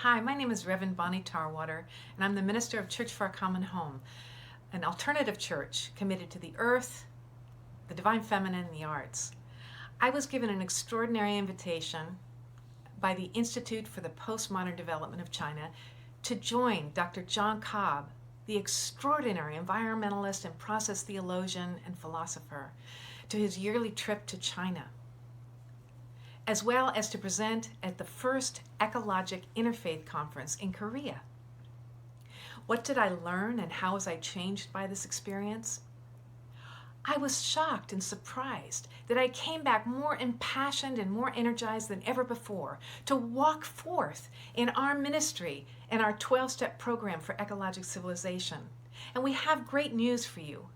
Hi, my name is Reverend Tarwater, and I'm the minister of Church for Our Common Home, an alternative church committed to the earth, the divine feminine, and the arts. I was given an extraordinary invitation by the Institute for the Postmodern Development of China to join Dr. John Cobb, the extraordinary environmentalist and process theologian and philosopher, to his yearly trip to China, as well as to present at the first Ecologic Interfaith conference in Korea. What did I learn and how was I changed by this experience? I was shocked and surprised that I came back more impassioned and more energized than ever before to walk forth in our ministry and our 12-step program for ecologic civilization. And we have great news for you.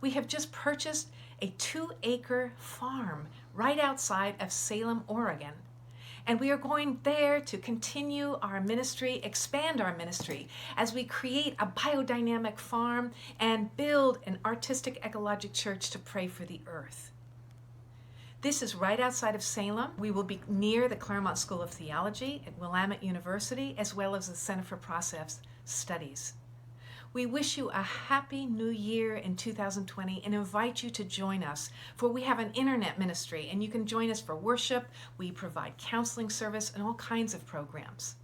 We have just purchased a 2-acre farm right outside of Salem, Oregon. And we are going there to continue our ministry, expand our ministry, as we create a biodynamic farm and build an artistic ecologic church to pray for the earth. This is right outside of Salem. We will be near the Claremont School of Theology at Willamette University, as well as the Center for Process Studies. We wish you a happy new year in 2020 and invite you to join us, for we have an internet ministry and you can join us for worship. We provide counseling service and all kinds of programs.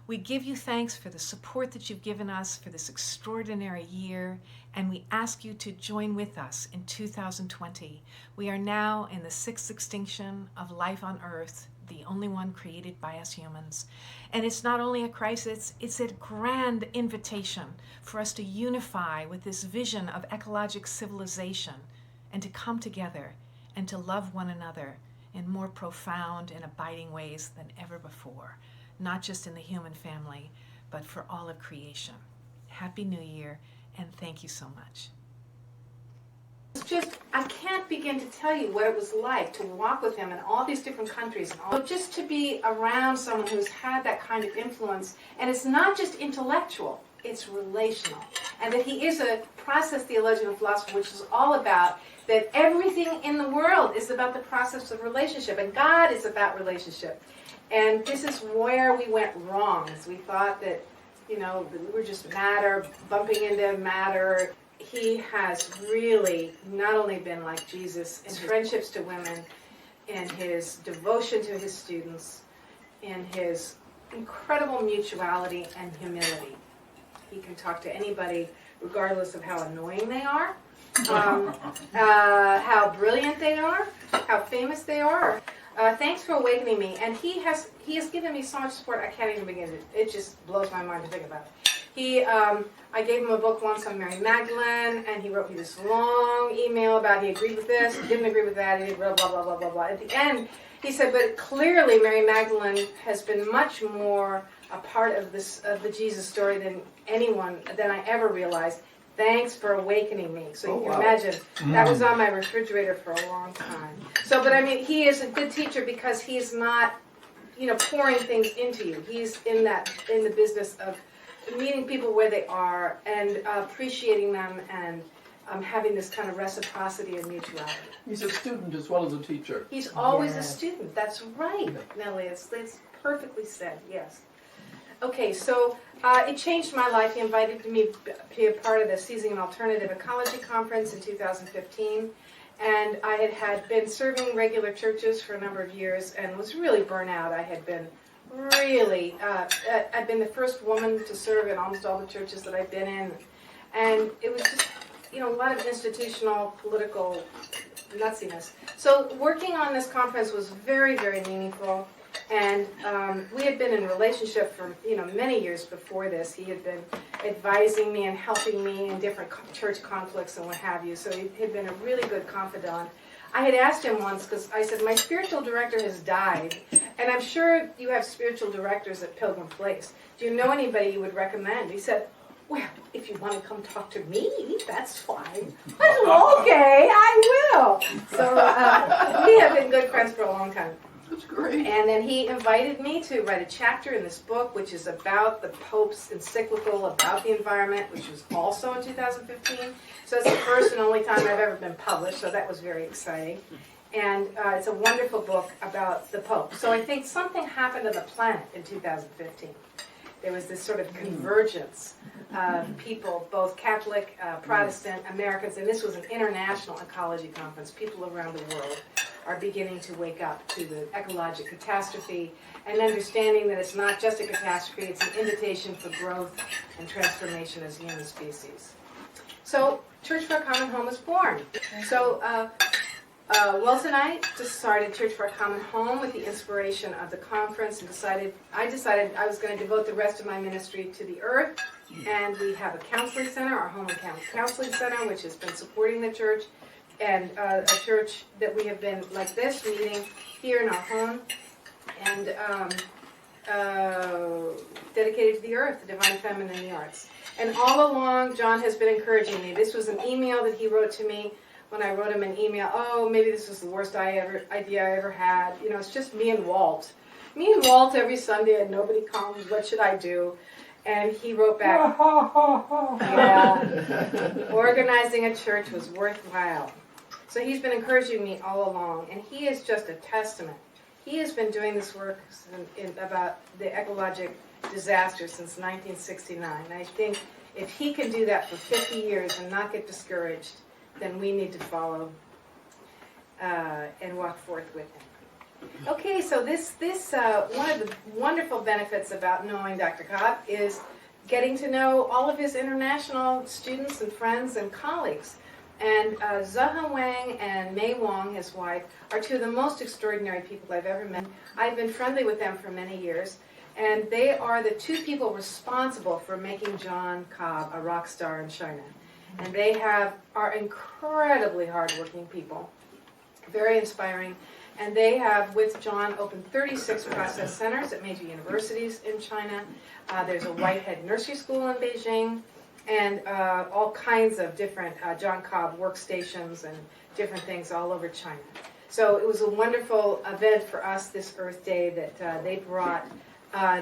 We give you thanks for the support that you've given us for this extraordinary year, and we ask you to join with us in 2020. We are now in the 6th extinction of life on Earth, the only one created by us humans. And it's not only a crisis, it's a grand invitation for us to unify with this vision of ecologic civilization and to come together and to love one another in more profound and abiding ways than ever before, not just in the human family, but for all of creation. Happy New Year, and thank you so much. I can't begin to tell you what it was like to walk with him in all these different countries. Just to be around someone who's had that kind of influence, and it's not just intellectual, it's relational. And that he is a process theologian and philosopher, which is all about that everything in the world is about the process of relationship, and God is about relationship. And this is where we went wrong, is we thought that, we were just matter, bumping into matter. He has really not only been like Jesus in friendships to women, in his devotion to his students, in his incredible mutuality and humility. He can talk to anybody regardless of how annoying they are, how brilliant they are, how famous they are. Thanks for awakening me. And he has given me so much support I can't even begin to. It just blows my mind to think about it. I gave him a book once on Mary Magdalene, and he wrote me this long email about he agreed with this, he didn't agree with that, he did blah, blah, blah, blah, blah, blah. At the end, he said, but clearly Mary Magdalene has been much more a part of the Jesus story than I ever realized. Thanks for awakening me. So you can imagine, that was on my refrigerator for a long time. So, but I mean, he is a good teacher because he's not, pouring things into you. He's in the business of meeting people where they are and appreciating them and having this kind of reciprocity and mutuality. He's a student as well as a teacher. He's always a student. That's right, Nellie. It's perfectly said, yes. Okay, so it changed my life. He invited me to be a part of the Seizing an Alternative Ecology Conference in 2015. And I had been serving regular churches for a number of years and was really burnt out. I had been really, I've been the first woman to serve in almost all the churches that I've been in. And it was just, a lot of institutional, political nutsiness. So working on this conference was very, very meaningful. And we had been in a relationship for, many years before this. He had been advising me and helping me in different church conflicts and what have you. So he had been a really good confidant. I had asked him once, because I said, my spiritual director has died, and I'm sure you have spiritual directors at Pilgrim Place. Do you know anybody you would recommend? He said, well, if you want to come talk to me, that's fine. I said, okay, I will. So we have been good friends for a long time. That's great. And then he invited me to write a chapter in this book, which is about the Pope's encyclical about the environment, which was also in 2015. So it's the first and only time I've ever been published, so that was very exciting. And it's a wonderful book about the Pope. So I think something happened to the planet in 2015. there was this sort of convergence of people, both Catholic, Protestant, Americans, and this was an international ecology conference. People around the world are beginning to wake up to the ecologic catastrophe and understanding that it's not just a catastrophe, it's an invitation for growth and transformation as a human species. So, Church for a Common Home was born. So, Wells and I just started Church for a Common Home with the inspiration of the conference and I decided I was going to devote the rest of my ministry to the earth. And we have a counseling center, our home counseling center, which has been supporting the church, and a church that we have been like this, meeting here in our home, and dedicated to the earth, the divine feminine, and the arts. And all along, John has been encouraging me. This was an email that he wrote to me when I wrote him an email. Oh, maybe this was the worst idea I ever had. You know, it's just me and Walt. Me and Walt every Sunday, and nobody comes. What should I do? And he wrote back, yeah, organizing a church was worthwhile. So he's been encouraging me all along, and he is just a testament. He has been doing this work about the ecologic disaster since 1969. And I think if he can do that for 50 years and not get discouraged, then we need to follow and walk forth with him. Okay, so this one of the wonderful benefits about knowing Dr. Cobb is getting to know all of his international students and friends and colleagues. And Zaha Wang and Mei Wong, his wife, are two of the most extraordinary people I've ever met. I've been friendly with them for many years, and they are the two people responsible for making John Cobb a rock star in China. And they are incredibly hardworking people, very inspiring. And they have, with John, opened 36 process centers at major universities in China. There's a Whitehead nursery school in Beijing, and all kinds of different John Cobb workstations and different things all over China. So it was a wonderful event for us this Earth Day that they brought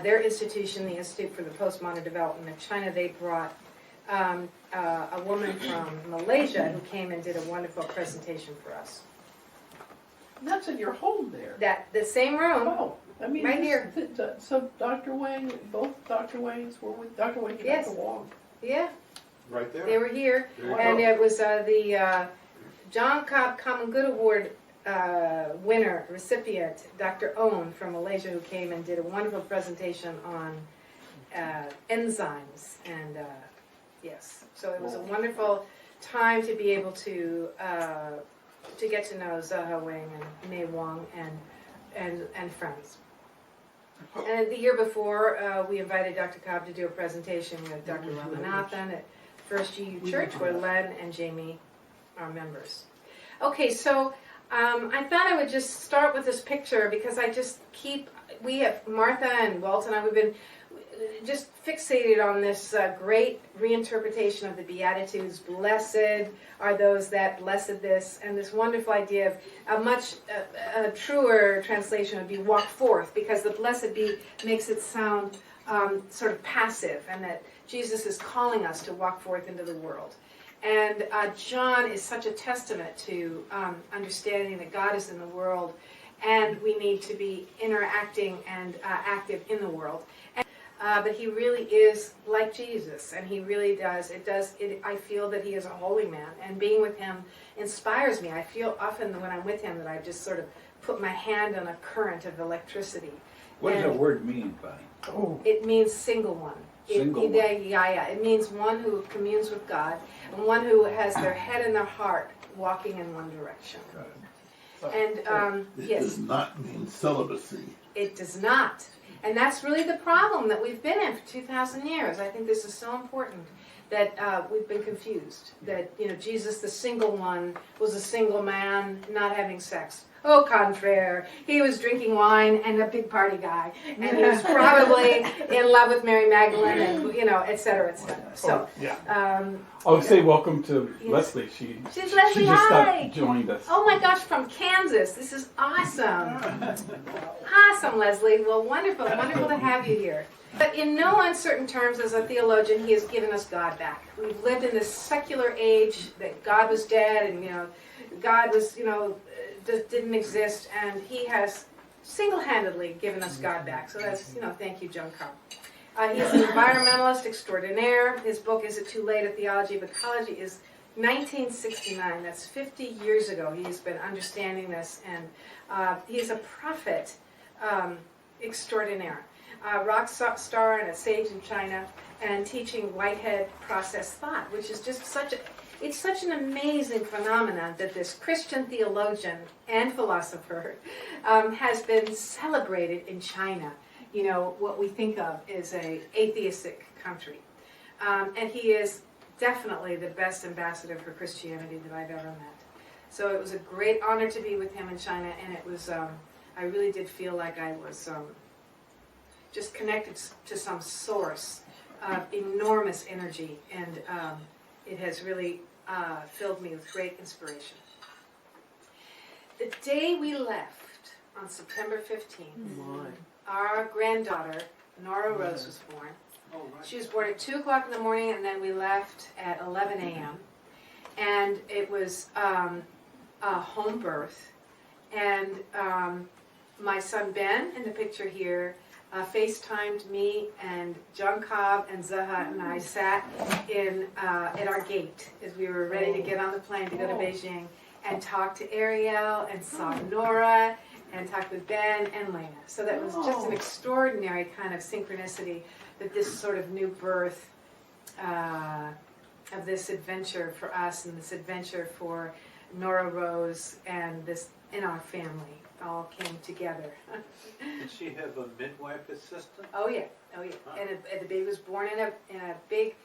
their institution, the Institute for the Postmodern Development of China, they brought a woman from Malaysia who came and did a wonderful presentation for us. And that's in your home there. The same room. Wow. I mean, Right here. So Dr. Wang, both Dr. Wangs were with Dr. Wang and Yes. Dr. Wong. Yeah, Right there. they were here. There you And go. it was the John Cobb Common Good Award recipient, Dr. Owen from Malaysia, who came and did a wonderful presentation on enzymes. And yes, so it was a wonderful time to be able to get to know Zaha Wang and Mei Wong and friends. And the year before, we invited Dr. Cobb to do a presentation with Dr. Ramanathan at First GU Church, where Len and Jamie are members. Okay, so I thought I would just start with this picture because we have Martha and Walt and I, we've been just fixated on this great reinterpretation of the Beatitudes. Blessed are those that blessed this, and this wonderful idea of a much truer translation would be walk forth, because the blessed be makes it sound sort of passive, and that Jesus is calling us to walk forth into the world. And John is such a testament to understanding that God is in the world, and we need to be interacting and active in the world. But he really is like Jesus, and he really does. I feel that he is a holy man, and being with him inspires me. I feel often when I'm with him that I just sort of put my hand on a current of electricity. What does that word mean, Bonnie? Oh. It means single one. Single one. It means one who communes with God, and one who has their head and their heart walking in one direction. And It yes, does not mean celibacy. it does not. And that's really the problem that we've been in for 2,000 years. I think this is so important that we've been confused. That, Jesus, the single one, was a single man not having sex. Au contraire, he was drinking wine and a big party guy. And he was probably in love with Mary Magdalene and, et cetera, et cetera. So, I'll say welcome to Yes. Leslie. She's Leslie, she just hi. got joined us. Oh my gosh, from Kansas. This is awesome. Awesome, Leslie. Well, wonderful to have you here. But in no uncertain terms, as a theologian, he has given us God back. We've lived in this secular age that God was dead and, God was, didn't exist, and he has single-handedly given us God back. So that's, thank you, John Cobb. He's an environmentalist extraordinaire. His book, Is It Too Late? A Theology of Ecology, is 1969. That's 50 years ago. He's been understanding this, and he's a prophet extraordinaire. Rock star and a sage in China, and teaching Whitehead process thought, which is just it's such an amazing phenomenon that this Christian theologian and philosopher has been celebrated in China. You know, what we think of as an atheistic country. And he is definitely the best ambassador for Christianity that I've ever met. So it was a great honor to be with him in China, and it was, I really did feel like I was just connected to some source of enormous energy, and it has really filled me with great inspiration. The day we left, on September 15th, our granddaughter, Nora Rose, was born. She was born at 2 o'clock in the morning, and then we left at 11 a.m. And it was a home birth. And my son Ben, in the picture here, FaceTimed me, and John Cobb and Zaha and I sat at our gate as we were ready to get on the plane to go to Beijing, and talked to Ariel and saw Nora and talked with Ben and Lena. So that was just an extraordinary kind of synchronicity that this sort of new birth of this adventure for us, and this adventure for Nora Rose and this in our family all came together. Did she have a midwife assistant? Oh yeah. And the baby was born in a big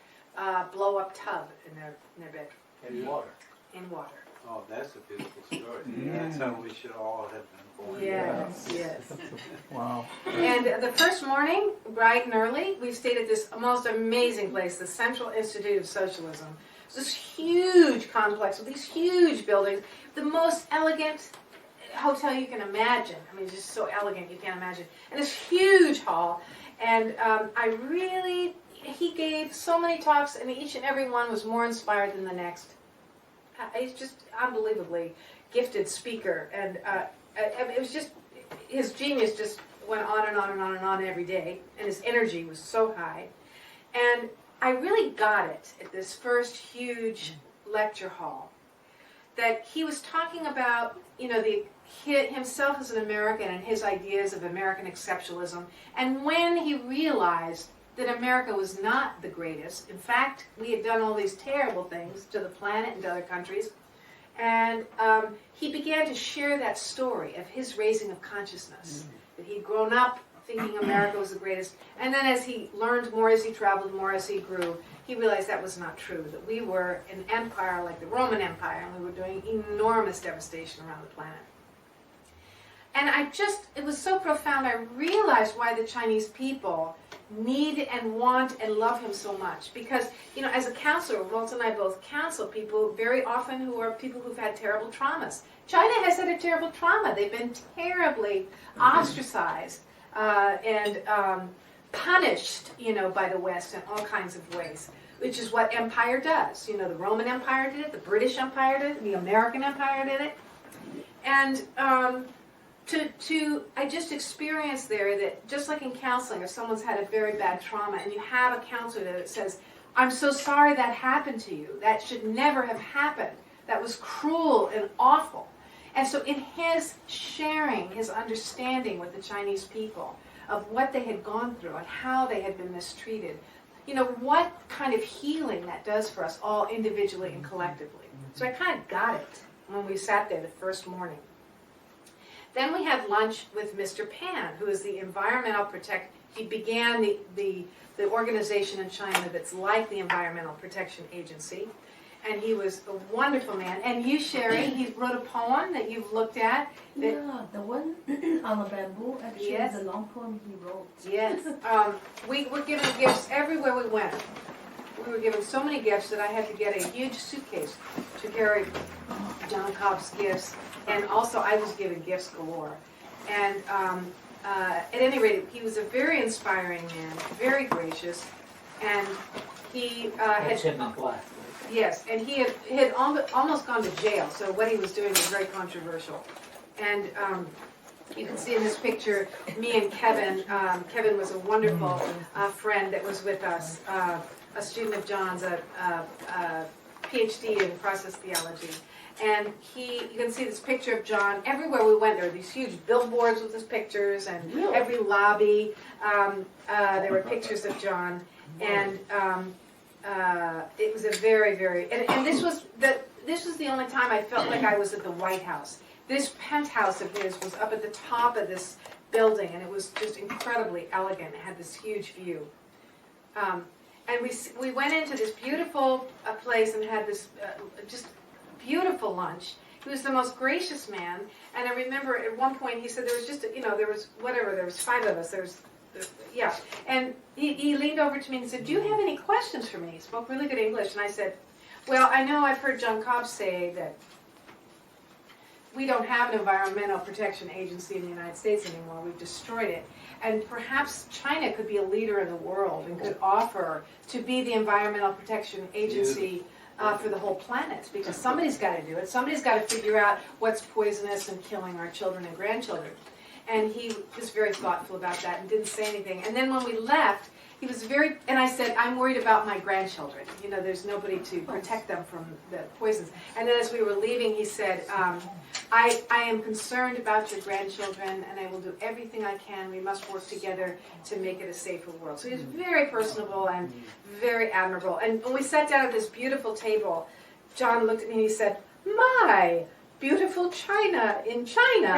blow up tub in their bedroom. In water. In water. Oh, that's a beautiful story. That's how we should all have been born. Yes. Wow. And the first morning, bright and early, we stayed at this most amazing place, the Central Institute of Socialism. It's this huge complex with these huge buildings, the most elegant hotel you can imagine. I mean, it's just so elegant you can't imagine. And this huge hall. And he gave so many talks, and each and every one was more inspired than the next. He's just unbelievably gifted speaker, and it was just, his genius just went on and on and on and on every day, and his energy was so high. And I really got it at this first huge lecture hall, that he was talking about, you know, himself as an American and his ideas of American exceptionalism, and when he realized that America was not the greatest. In fact, we had done all these terrible things to the planet and to other countries. And he began to share that story of his raising of consciousness, that he'd grown up thinking America was the greatest. And then as he learned more, as he traveled more, as he grew, he realized that was not true, that we were an empire like the Roman Empire, and we were doing enormous devastation around the planet. And it was so profound, I realized why the Chinese people need and want and love him so much. Because, you know, as a counselor, Walt and I both counsel people very often who are people who've had terrible traumas. China has had a terrible trauma. They've been terribly ostracized and punished, you know, by the West in all kinds of ways, which is what empire does. You know, the Roman Empire did it, the British Empire did it, the American Empire did it. And I just experienced there that just like in counseling, if someone's had a very bad trauma and you have a counselor that says, I'm so sorry that happened to you. That should never have happened. That was cruel and awful. And so in his sharing, his understanding with the Chinese people of what they had gone through and how they had been mistreated, you know, what kind of healing that does for us all individually and collectively. So I kind of got it when we sat there the first morning. Then we had lunch with Mr. Pan, who is the environmental he began the organization in China that's like the Environmental Protection Agency. And he was a wonderful man. And you, Sherry, he wrote a poem that you've looked at. Yeah, the one on the bamboo, actually, Yes. is a long poem he wrote. Yes. We were given gifts everywhere we went. We were given so many gifts that I had to get a huge suitcase to carry John Cobb's gifts. And also I was given gifts galore. And at any rate, he was a very inspiring man, very gracious. And he Yes, and he had almost gone to jail, so what he was doing was very controversial. And You can see in this picture me and Kevin. Kevin was a wonderful friend that was with us, a student of John's, a PhD in process theology. And you can see this picture of John. Everywhere we went, there were these huge billboards with his pictures, and every lobby, there were pictures of John. And it was a very, very, and this was the only time I felt like I was at the White House. This penthouse of his was up at the top of this building, and it was just incredibly elegant. It had this huge view. And we went into this beautiful place and had this just beautiful lunch. He was the most gracious man. And I remember at one point he said there was just, there was 5 of us. Yeah. And he leaned over to me and said, "Do you have any questions for me?" He spoke really good English. And I said, "Well, I know I've heard John Cobb say that we don't have an environmental protection agency in the United States anymore. We've destroyed it. And perhaps China could be a leader in the world and could offer to be the environmental protection agency for the whole planet, because somebody's got to do it. Somebody's got to figure out what's poisonous and killing our children and grandchildren." And he was very thoughtful about that and didn't say anything. And then when we left, he was and I said, "I'm worried about my grandchildren. There's nobody to protect them from the poisons." And then as we were leaving, he said, I am concerned about your grandchildren, and I will do everything I can. We must work together to make it a safer world." So he was very personable and very admirable. And when we sat down at this beautiful table, John looked at me and he said, "My, beautiful China in China."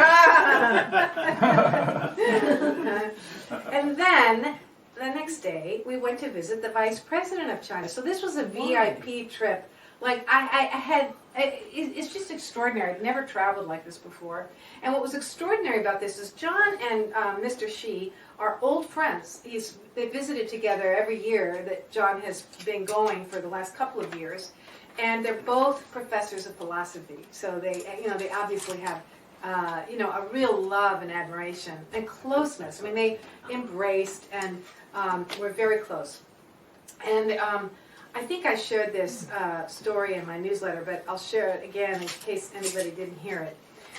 And then the next day, we went to visit the Vice President of China. So this was a VIP trip. Like it's just extraordinary. I've never traveled like this before. And what was extraordinary about this is John and Mr. Xi are old friends. They visited together every year that John has been going for the last couple of years. And they're both professors of philosophy. So they obviously have a real love and admiration and closeness. I mean, they embraced and were very close. And I think I shared this story in my newsletter, but I'll share it again in case anybody didn't hear it.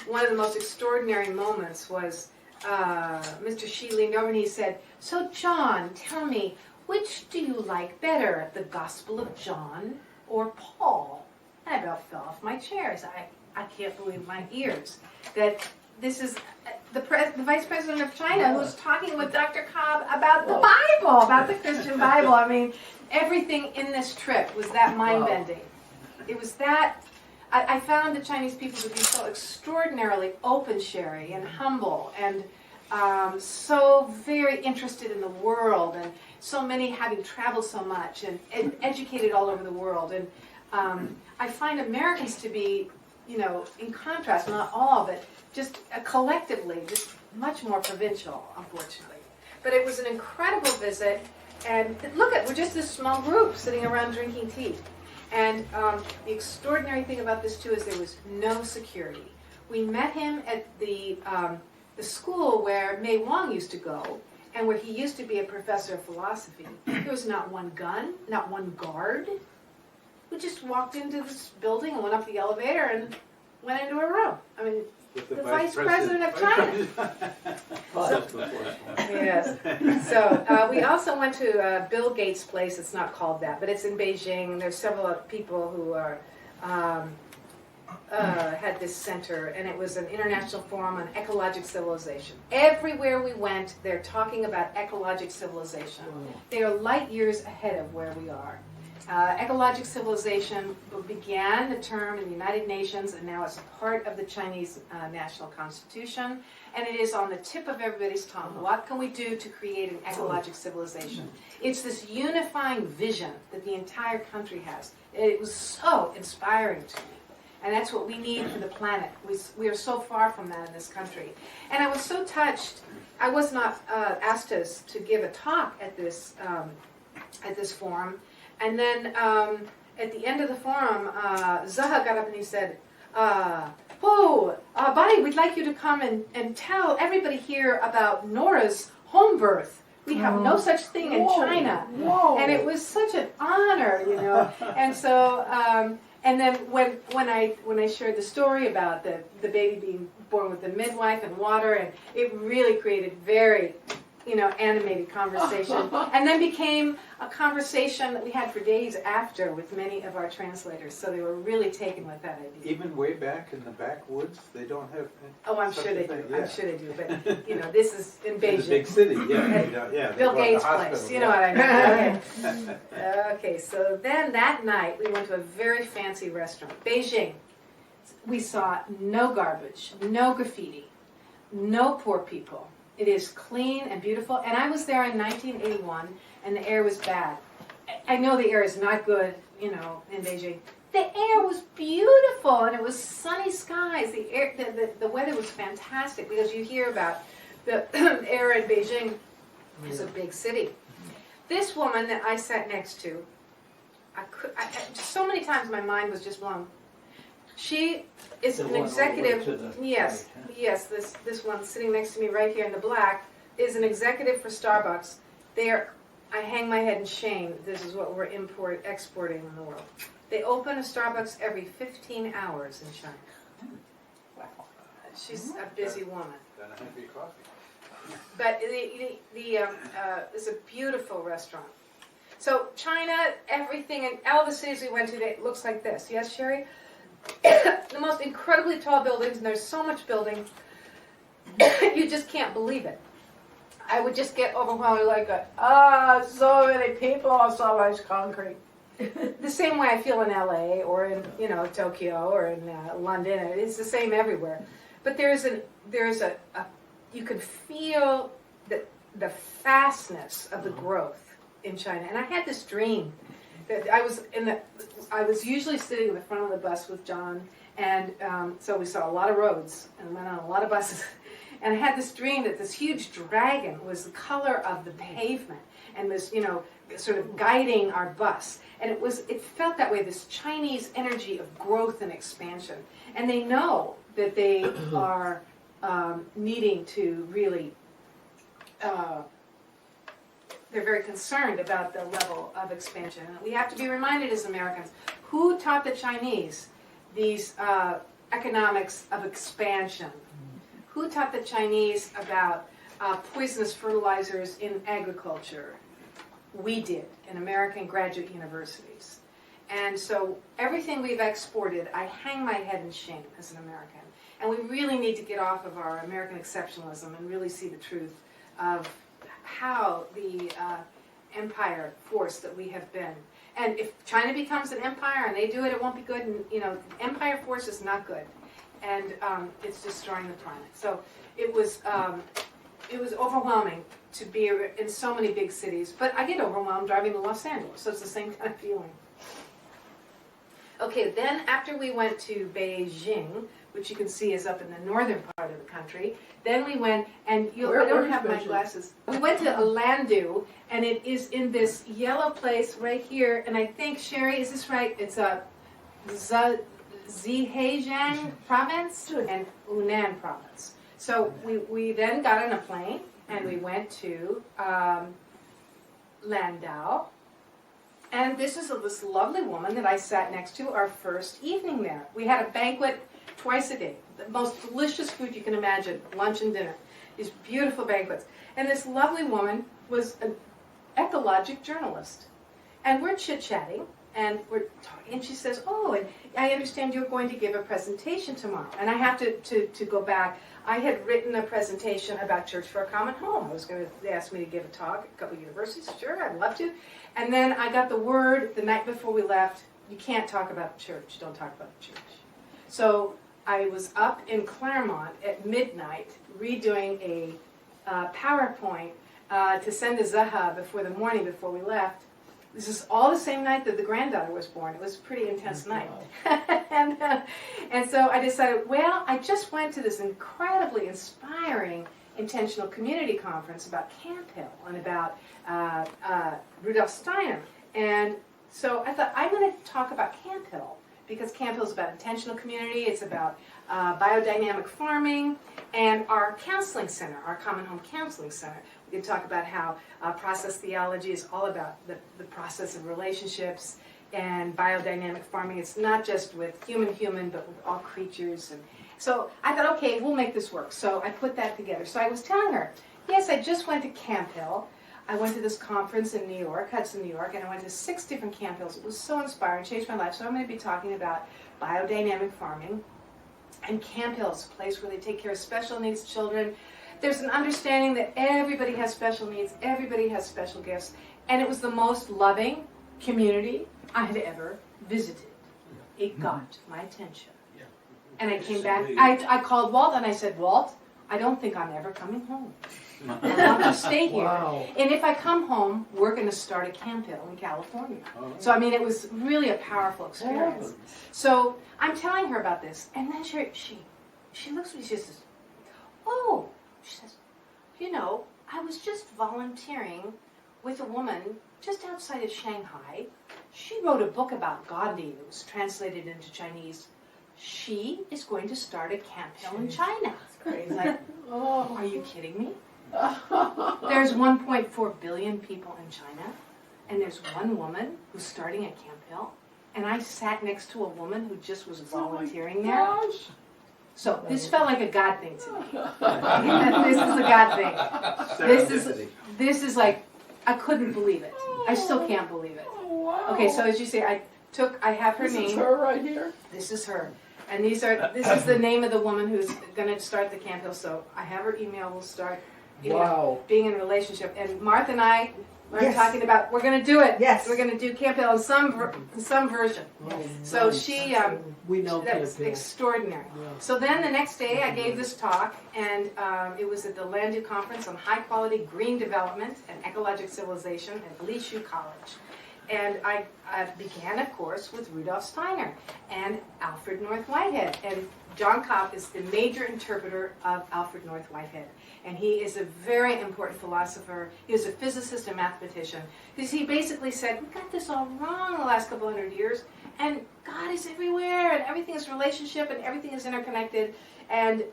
One of the most extraordinary moments was Mr. Xi leaned over and he said, "So John, tell me, which do you like better, the Gospel of John or Paul?" And I about fell off my chair. I can't believe my ears. That this is the Vice President of China who's talking with Dr. Cobb about the Bible, about the Christian Bible. I mean, everything in this trip was that mind-bending. It was that, I found the Chinese people to be so extraordinarily open-sharing and humble and so very interested in the world, and so many having traveled so much and educated all over the world. And I find Americans to be, in contrast, not all, but just collectively, just much more provincial, unfortunately. But it was an incredible visit. And look we're just this small group sitting around drinking tea. And the extraordinary thing about this too is there was no security. We met him at the school where Mei Wang used to go, and where he used to be a professor of philosophy. There was not one gun, not one guard. We just walked into this building and went up the elevator and went into a room. I mean, the Vice President of China. Yes. So we also went to Bill Gates' place. It's not called that, but it's in Beijing. There's several people who are had this center, and it was an international forum on ecologic civilization. Everywhere we went, they're talking about ecologic civilization. They are light years ahead of where we are. Ecologic civilization began the term in the United Nations, and now it's a part of the Chinese national constitution, and it is on the tip of everybody's tongue. What can we do to create an ecologic civilization? It's this unifying vision that the entire country has. It was so inspiring to me, and that's what we need for the planet. We are so far from that in this country. And I was so touched. I was not asked to give a talk at this forum. And then at the end of the forum, Zaha got up and he said, Bonnie, we'd like you to come and tell everybody here about Nora's home birth. We have no such thing in China. And it was such an honor, And so, And then when I shared the story about the baby being born with the midwife and water, and it really created very, animated conversation, and then became a conversation that we had for days after with many of our translators. So they were really taken with that idea. Even way back in the backwoods, they don't have. Oh, I'm such sure a they thing, do. yeah. I'm sure they do. But this is in In the big Beijing. city, yeah. They don't- yeah. they Bill go to the Gates' hospital, place. You know what I yeah. mean? Okay. Okay, so then that night we went to a very fancy restaurant. Beijing. We saw no garbage, no graffiti, no poor people. It is clean and beautiful. And I was there in 1981 and the air was bad. I know the air is not good, in Beijing. The air was beautiful and it was sunny skies. The weather was fantastic because you hear about the air in Beijing is a big city. This woman that I sat next to, so many times my mind was just blown. She is an executive. Yes, yes. This one sitting next to me right here in the black is an executive for Starbucks. I hang my head in shame. This is what we're exporting in the world. They open a Starbucks every 15 hours in China. She's a busy woman. Then I have your coffee. But it's a beautiful restaurant. So China, everything in all the cities we went to, it looks like this. Yes, Sherry? The most incredibly tall buildings, and there's so much building, you just can't believe it. I would just get overwhelmed like, so many people, so much concrete. The same way I feel in LA or in Tokyo or in London. It's the same everywhere. But there's a you can feel the fastness of the growth in China. And I had this dream that I was usually sitting in the front of the bus with John, and so we saw a lot of roads and went on a lot of buses. And I had this dream that this huge dragon was the color of the pavement and was, sort of guiding our bus. And it felt that way, this Chinese energy of growth and expansion. And they know that they are needing to really, they're very concerned about the level of expansion. And we have to be reminded as Americans, who taught the Chinese these economics of expansion? Who taught the Chinese about poisonous fertilizers in agriculture? We did in American graduate universities. And so everything we've exported, I hang my head in shame as an American. And we really need to get off of our American exceptionalism and really see the truth of how the empire force that we have been. And if China becomes an empire and they do it, it won't be good. And empire force is not good, and it's destroying the planet. So it was overwhelming to be in so many big cities. But I get overwhelmed driving to Los Angeles, so it's the same kind of feeling. Okay, then after we went to Beijing, which you can see is up in the northern part of the country, then we went, and I don't have my glasses. We went to Landu, and it is in this yellow place right here, and I think, Sherry, is this right? It's a Zhejiang province and Hunan province. So we then got on a plane, and we went to Landau. And this is this lovely woman that I sat next to our first evening there. We had a banquet twice a day. The most delicious food you can imagine, lunch and dinner. These beautiful banquets. And this lovely woman was an ecologic journalist. And we're chit-chatting, and we're talking, and she says, and I understand you're going to give a presentation tomorrow. And I have to go back. I had written a presentation about Church for a Common Home. They asked me to give a talk at a couple of universities. Sure, I'd love to. And then I got the word the night before we left, you can't talk about the church. Don't talk about the church. So I was up in Claremont at midnight redoing a PowerPoint to send to Zaha before the morning before we left. This is all the same night that the granddaughter was born. It was a pretty intense night. And so I decided, I just went to this incredibly inspiring intentional community conference about Camp Hill and about Rudolf Steiner. And so I thought, I'm going to talk about Camp Hill, because Camp Hill is about intentional community, it's about biodynamic farming, and our counseling center, our Common Home Counseling Center. We can talk about how process theology is all about the process of relationships, and biodynamic farming. It's not just with human, but with all creatures. And so I thought, okay, we'll make this work. So I put that together. So I was telling her, yes, I just went to Camp Hill. I went to this conference in New York, Hudson, New York, and I went to 6 different Camp Hills. It was so inspiring, changed my life. So I'm going to be talking about biodynamic farming. And Camp Hill is a place where they take care of special needs children. There's an understanding that everybody has special needs, everybody has special gifts, and it was the most loving community I had ever visited. It got my attention. And I came back, I called Walt and I said, Walt, I don't think I'm ever coming home. I want to stay here. Wow. And if I come home, we're going to start a Camp Hill in California. So, I mean, it was really a powerful experience. So, I'm telling her about this, and then she looks at me, she says, oh, she says, you know, I was just volunteering with a woman just outside of Shanghai. She wrote a book about Gandhi that was translated into Chinese. She is going to start a Camp Hill in China. It's like, oh, are you kidding me? There's 1.4 billion people in China, and there's one woman who's starting a Camp Hill, and I sat next to a woman who just was volunteering there. So this felt like a God thing to me. This is a God thing. This is like, I couldn't believe it. I still can't believe it. Okay, so as you say, I have her name. This is her right here? This is her. And this is the name of the woman who's going to start the Camp Hill. So I have her email. We'll start being in a relationship. And Martha and I are talking about, we're going to do it. Yes. We're going to do Camp Hill in some version. Yes. So she, We know that was Camp Hill. extraordinary. So then the next day I gave this talk, and it was at the Landu Conference on High Quality Green Development and Ecologic Civilization at Yeoju College. And I began, of course, with Rudolf Steiner and Alfred North Whitehead. And John Cobb is the major interpreter of Alfred North Whitehead. And he is a very important philosopher. He was a physicist and mathematician. Because he basically said, we got this all wrong the last couple hundred years. And God is everywhere. And everything is relationship. And everything is interconnected. And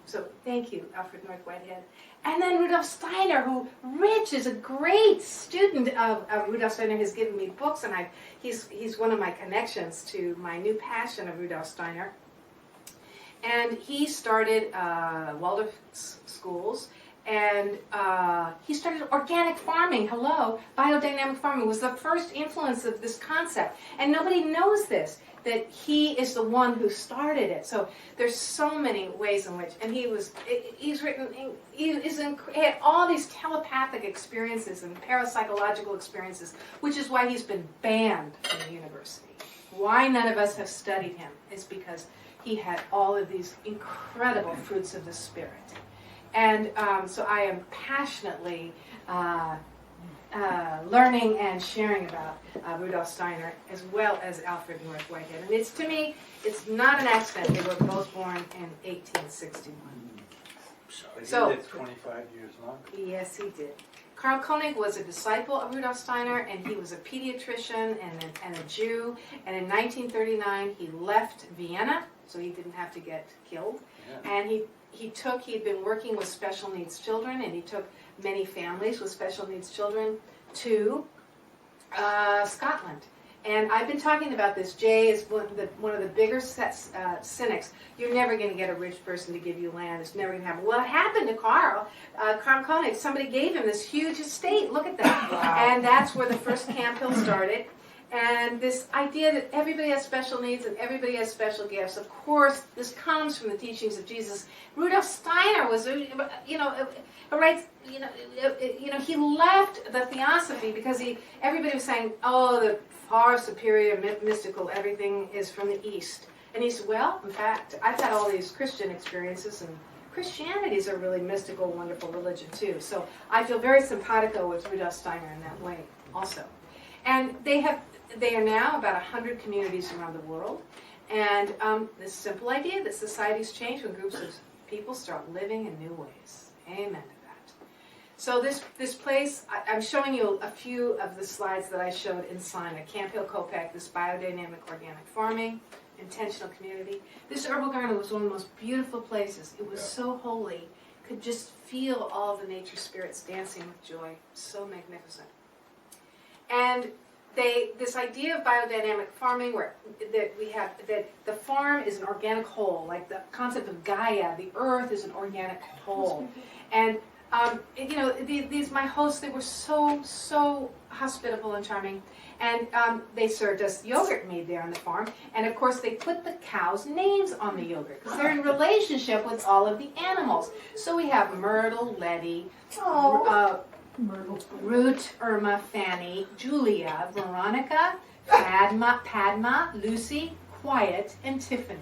so thank you, Alfred North Whitehead. And then Rudolf Steiner, who Rich is a great student of Rudolf Steiner, has given me books, and he's one of my connections to my new passion of Rudolf Steiner. And he started Waldorf schools, and he started organic farming. Hello, biodynamic farming was the first influence of this concept, and nobody knows this, that he is the one who started it. So there's so many ways in which, and he had all these telepathic experiences and parapsychological experiences, which is why he's been banned from the university. Why none of us have studied him is because he had all of these incredible fruits of the Spirit. And so I am passionately learning and sharing about Rudolf Steiner as well as Alfred North Whitehead. And it's, to me, it's not an accident. They were both born in 1861. So he lived 25 years longer. Yes, he did. Karl Koenig was a disciple of Rudolf Steiner, and he was a pediatrician and a Jew. And in 1939, he left Vienna, so he didn't have to get killed. Yeah. And he had been working with special needs children, and he took many families with special needs children to Scotland. And I've been talking about this. Jay is one of the bigger cynics. You're never going to get a rich person to give you land. It's never going to happen. Well, it happened to Karl Koenig. Somebody gave him this huge estate. Look at that. Wow. And that's where the first Camp Hill started. And this idea that everybody has special needs and everybody has special gifts. Of course, this comes from the teachings of Jesus. Rudolf Steiner was, he left the theosophy because everybody was saying, oh, the far superior mystical, everything is from the East. And he said, well, in fact, I've had all these Christian experiences, and Christianity is a really mystical, wonderful religion too. So I feel very simpatico with Rudolf Steiner in that way also. And they are now about 100 communities around the world. And this simple idea that societies change when groups of people start living in new ways. Amen to that. So this place, I'm showing you a few of the slides that I showed in Simon. Camp Hill Kopek, this biodynamic organic farming, intentional community. This herbal garden was one of the most beautiful places. It was so holy. Could just feel all the nature spirits dancing with joy. So magnificent. And this idea of biodynamic farming, where that we have that the farm is an organic whole, like the concept of Gaia, the earth is an organic whole, and these my hosts, they were so hospitable and charming, and they served us yogurt made there on the farm, and of course they put the cows' names on the yogurt because they're in relationship with all of the animals. So we have Myrtle, Letty, Root, Irma, Fanny, Julia, Veronica, Padma, Lucy, Quiet, and Tiffany.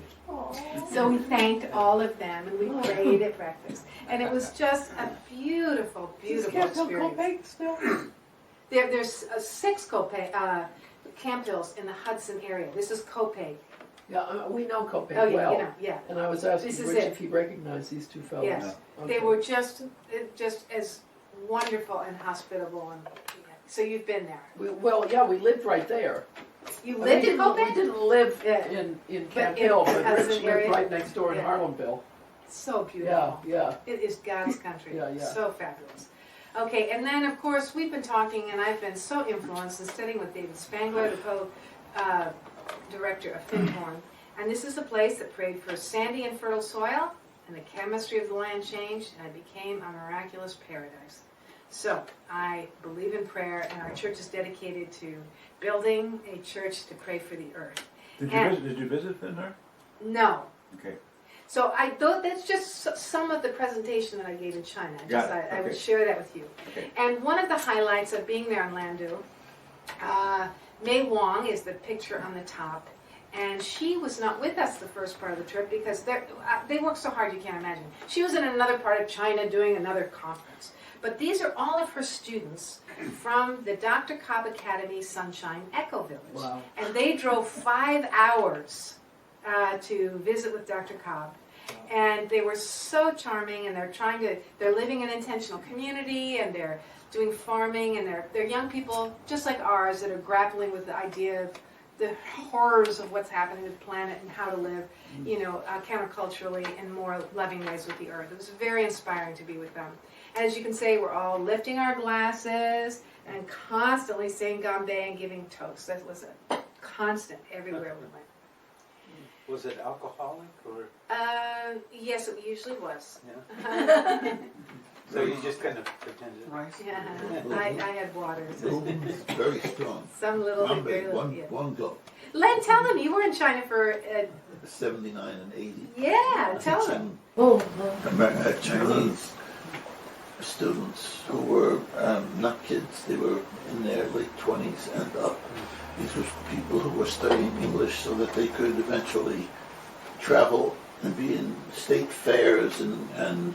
So we thanked all of them, and we prayed at breakfast, and it was just a beautiful, beautiful experience. Still? There's 6 Camp Hills in the Hudson area. This is Copeg. Yeah, we know Cope Oh yeah, well. yeah. And I was This asking is Rich it. if he recognized these two fellows. Yes. Okay. They were just as wonderful and hospitable, and so you've been there. We lived right there. You lived in We Copeg? didn't live Yeah. in Camp in Hill, but Hudson Rich lived area? right next door in Yeah. Harlemville. So beautiful. Yeah. It is God's country. Yeah. So fabulous. Okay, and then of course we've been talking, and I've been so influenced and studying with David Spangler, the co-director of Finhorn. And this is a place that prayed for sandy and fertile soil, and the chemistry of the land changed, and it became a miraculous paradise. So I believe in prayer, and our church is dedicated to building a church to pray for the earth. Did you visit Finhorn? No. Okay. So I thought that's just some of the presentation that I gave in China. Got it. I would Okay. share that with you. Okay. And one of the highlights of being there in Landu, Mei Wang is the picture on the top. And she was not with us the first part of the trip because they work so hard you can't imagine. She was in another part of China doing another conference. But these are all of her students from the Dr. Cobb Academy Sunshine Eco Village. Wow. And they drove 5 hours to visit with Dr. Cobb. And they were so charming, and they're living an intentional community, and they're doing farming, and they're young people just like ours that are grappling with the idea of the horrors of what's happening to the planet and how to live, counterculturally and more loving ways with the earth. It was very inspiring to be with them. And as you can say, we're all lifting our glasses and constantly saying Ganbei and giving toasts. That was a constant everywhere we went. Was it alcoholic or? Yes, it usually was. Yeah. So you just kind of pretended. Yeah, I had water. So Very strong. some little bit, very little. One, Yeah. one go. Len, tell them you were in China for. 79 and 80. Yeah, tell them. Teaching Chinese students who were not kids, they were in their late 20s and up. These were people who were studying English so that they could eventually travel and be in state fairs and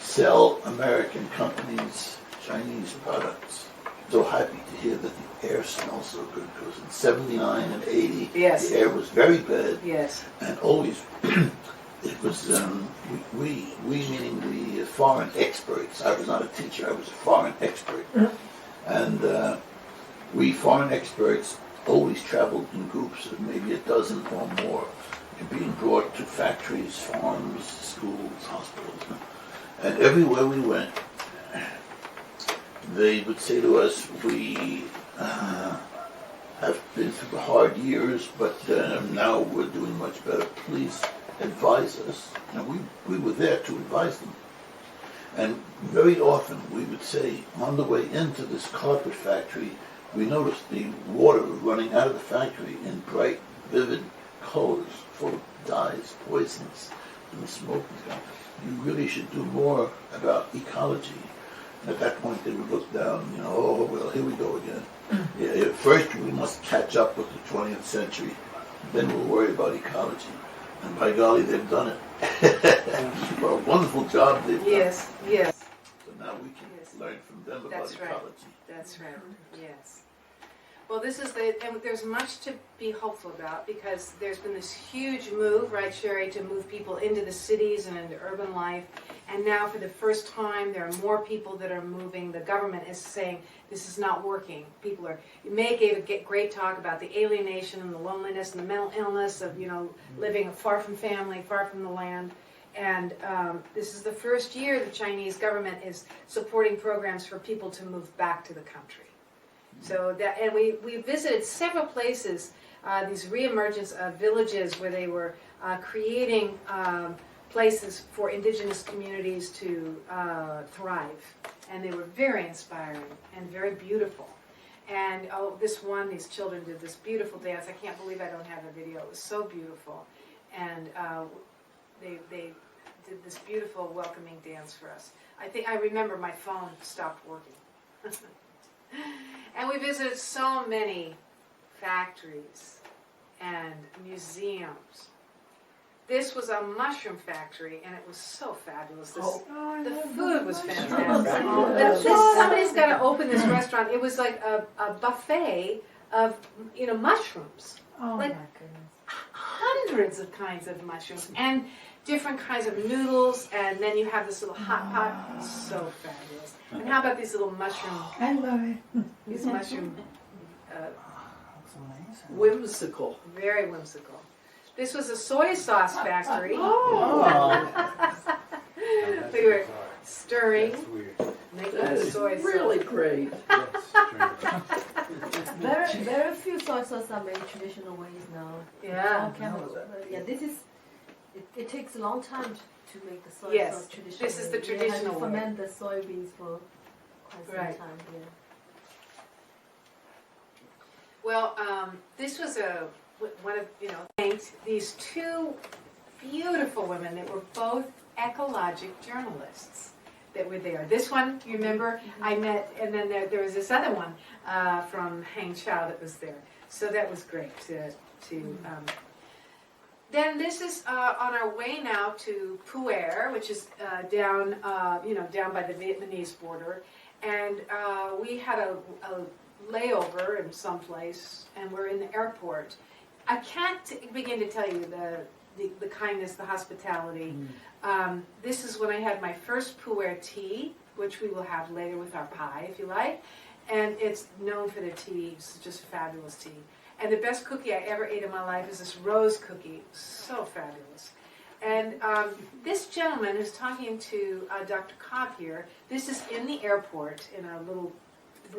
sell American companies' Chinese products. So happy to hear that the air smells so good, because in 79 and 80, Yes. the air was very bad. Yes. And always, it was, we meaning the foreign experts. I was not a teacher, I was a foreign expert. And we foreign experts always traveled in groups of maybe a dozen or more, being brought to factories, farms, schools, hospitals. And everywhere we went, they would say to us, we have been through the hard years, but now we're doing much better. Please advise us. And we were there to advise them. And very often we would say, on the way into this carpet factory, we noticed the water running out of the factory in bright, vivid colors, full of dyes, poisons, and the smoke was gone. You really should do more about ecology. And at that point they would look down, oh, well, here we go again. Yeah, first we must catch up with the 20th century, then we'll worry about ecology. And by golly, they've done it. Well, a wonderful job they've done. Yes. Yes. So now we can Yes. learn from them about That's right. ecology. That's right. Yes. Well, and there's much to be hopeful about, because there's been this huge move, right, Sherry, to move people into the cities and into urban life. And now, for the first time, there are more people that are moving. The government is saying this is not working. May gave a great talk about the alienation and the loneliness and the mental illness of, living far from family, far from the land. And this is the first year the Chinese government is supporting programs for people to move back to the country. So that, and we visited several places, these reemergence of villages where they were creating places for indigenous communities to thrive. And they were very inspiring and very beautiful. And these children did this beautiful dance. I can't believe I don't have a video. It was so beautiful. And they did this beautiful welcoming dance for us. I remember my phone stopped working. And we visited so many factories and museums. This was a mushroom factory, and it was so fabulous. The food was fantastic. Somebody's got to open this restaurant. It was like a buffet of mushrooms. Oh Like, my goodness. Hundreds of kinds of mushrooms and different kinds of noodles, and then you have this little hot pot. So fabulous. And how about these little mushroom? I love it. These mushroom, Whimsical. very whimsical. This was a soy sauce factory. We were stirring, That's weird. making That the is soy sauce. really great. That's strange. Very few soy sauce are made traditional ways now. Yeah. All chemicals. Yeah, this is. It takes a long time to make the soy Yes, sauce traditional. this is the way. You traditional have to way. ferment the soybeans for quite some Right. time. Yeah. Well, this was one of, thanked these two beautiful women that were both ecologic journalists that were there. This one, you remember, I met, and then there was this other one from Hangzhou that was there. So that was great then this is on our way now to Pu'er, which is down by the Vietnamese border. And we had a layover in some place, and we're in the airport. I can't begin to tell you the kindness, the hospitality. This is when I had my first Pu'er tea, which we will have later with our pie, if you like. And it's known for the tea. It's just fabulous tea. And the best cookie I ever ate in my life is this rose cookie. So fabulous. And this gentleman who's talking to Dr. Cobb here, this is in the airport in a little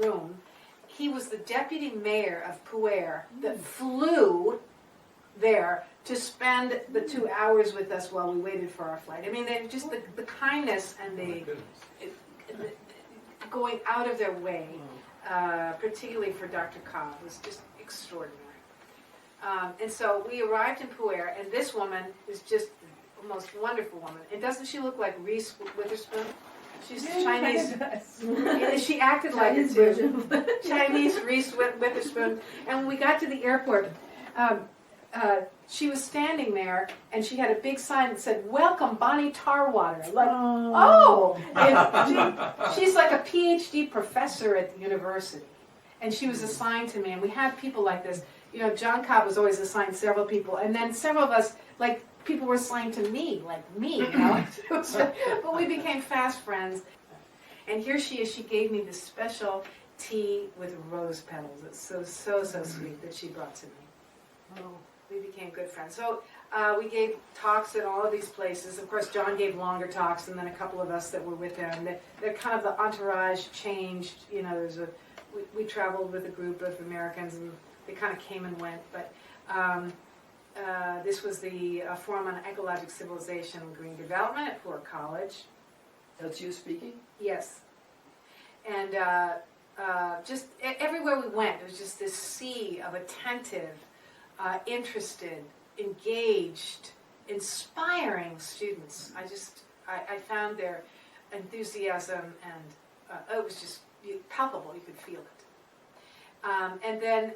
room. He was the deputy mayor of Pu'er that flew there to spend the 2 hours with us while we waited for our flight. I mean, they're just the kindness and the going out of their way, particularly for Dr. Cobb, was just extraordinary. And so we arrived in Pu'er, and this woman is just the most wonderful woman. And doesn't she look like Reese Witherspoon? She's Chinese. She acted like it too. Chinese Reese Witherspoon. And when we got to the airport, she was standing there, and she had a big sign that said, "Welcome, Bonnie Tarwater." Like, and she's like a PhD professor at the university. And she was assigned to me, and we had people like this. John Cobb was always assigned several people, and then several of us, like, people were assigned to me, like me, But we became fast friends. And here she is. She gave me this special tea with rose petals. It's so sweet that she brought to me. We became good friends. So we gave talks at all of these places. Of course, John gave longer talks, and then a couple of us that were with him. They're kind of the entourage changed. We traveled with a group of Americans, and they kind of came and went. But this was the Forum on Ecologic Civilization and Green Development at Fort College. That's you speaking? Yes. And just everywhere we went, there was just this sea of attentive, interested, engaged, inspiring students. I found their enthusiasm, and it was just palpable. You could feel it. And then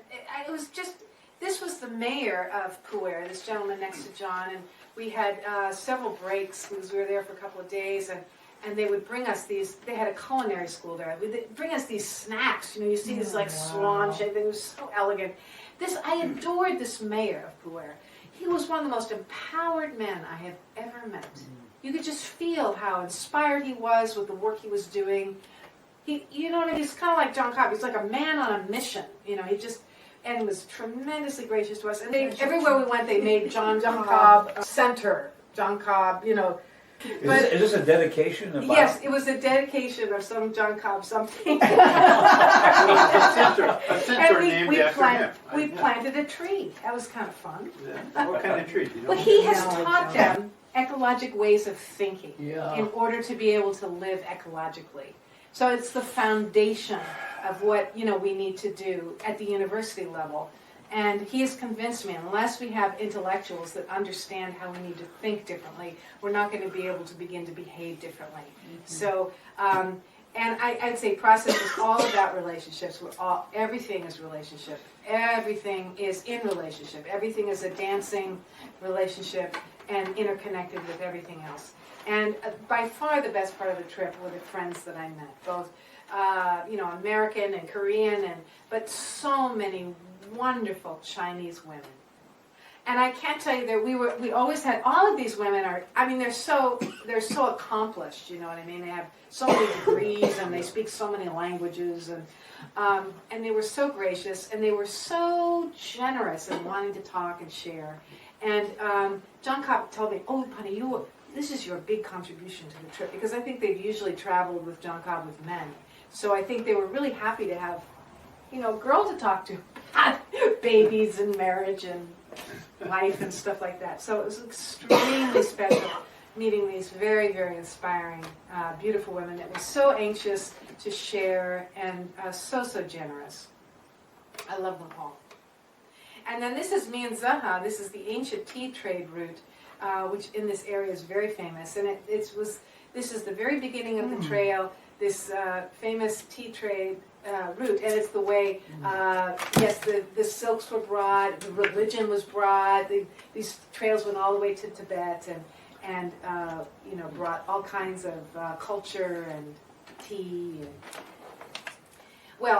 it was just, this was the mayor of Pu'er, this gentleman next to John, and we had several breaks because we were there for a couple of days, and they would bring us these, they had a culinary school there, they'd bring us these snacks, you see this like swan shape, it was so elegant. I adored this mayor of Pu'er. He was one of the most empowered men I have ever met. You could just feel how inspired he was with the work he was doing. He's kind of like John Cobb. He's like a man on a mission. And was tremendously gracious to us. And everywhere we went, they made John Cobb Center. John Cobb, Is this a dedication? About? Yes, it was a dedication of some John Cobb something. A center named after him. We planted a tree. That was kind of fun. Yeah. What kind of tree? Do you know? Well, he has taught them ecologic ways of thinking Yeah. in order to be able to live ecologically. So it's the foundation of what we need to do at the university level. And he has convinced me, unless we have intellectuals that understand how we need to think differently, we're not going to be able to begin to behave differently. So, and I'd say process is all about relationships. Everything is relationship. Everything is in relationship. Everything is a dancing relationship and interconnected with everything else. And by far the best part of the trip were the friends that I met, both American and Korean, but so many wonderful Chinese women. And I can't tell you that we always had, all of these women they're so accomplished, you know what I mean? They have so many degrees and they speak so many languages, and they were so gracious and they were so generous in wanting to talk and share. And John Cobb told me, "Oh, honey, this is your big contribution to the trip," because I think they've usually traveled with John Cobb with men. So I think they were really happy to have, a girl to talk to, babies and marriage and life and stuff like that. So it was extremely special meeting these very, very inspiring, beautiful women that were so anxious to share and so generous. I love them all. And then this is Mianzaha. This is the ancient tea trade route, which in this area is very famous. And this is the very beginning of the trail, this famous tea trade route. And it's the way, the silks were brought, the religion was brought, these trails went all the way to Tibet and brought all kinds of culture and tea.